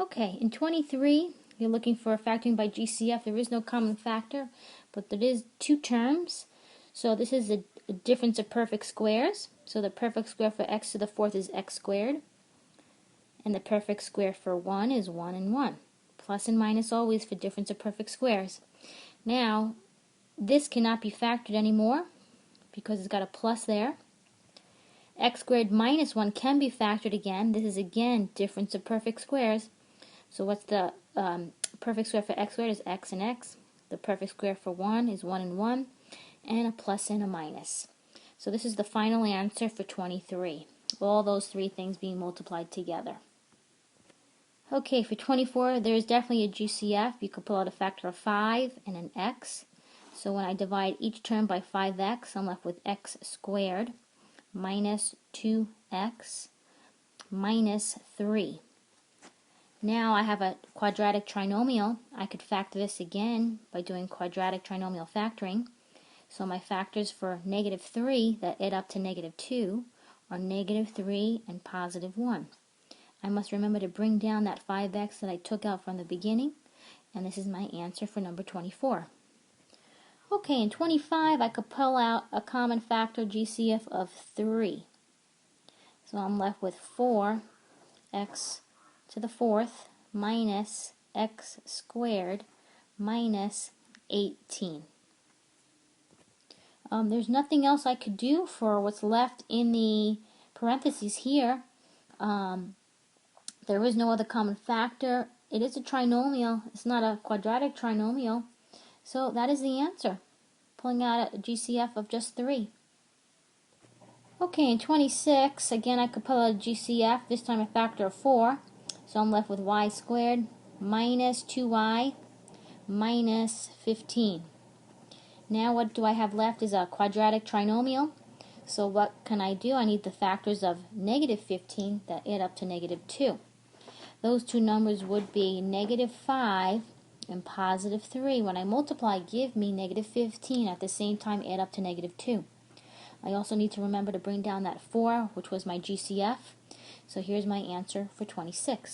Okay, in 23, you're looking for a factoring by GCF. There is no common factor, but there is two terms. So this is a difference of perfect squares. So the perfect square for x to the fourth is x squared. And the perfect square for 1 is 1 and 1. Plus and minus always for difference of perfect squares. Now, this cannot be factored anymore because it's got a plus there. X squared minus 1 can be factored again. This is again difference of perfect squares. So what's the perfect square for x squared is x and x. The perfect square for 1 is 1 and 1. And a plus and a minus. So this is the final answer for 23. All those three things being multiplied together. Okay, for 24, there is definitely a GCF. You could pull out a factor of 5 and an x. So when I divide each term by 5x, I'm left with x squared minus 2x minus 3. Now I have a quadratic trinomial. I could factor this again by doing quadratic trinomial factoring. So my factors for negative 3 that add up to negative 2 are negative 3 and positive 1. I must remember to bring down that 5x that I took out from the beginning, and this is my answer for number 24. Okay, in 25, I could pull out a common factor GCF of 3. So I'm left with 4x to the fourth minus x squared minus 18. There's nothing else I could do for what's left in the parentheses here. There is no other common factor. It is a trinomial. It's not a quadratic trinomial. So that is the answer. Pulling out a GCF of just 3. Okay, in 26, again I could pull out a GCF, this time a factor of 4. So I'm left with y squared minus 2y minus 15. Now what do I have left is a quadratic trinomial. So what can I do? I need the factors of negative 15 that add up to negative 2. Those two numbers would be negative 5 and positive 3. When I multiply, give me negative 15. At the same time, add up to negative 2. I also need to remember to bring down that 4, which was my GCF. So here's my answer for 26.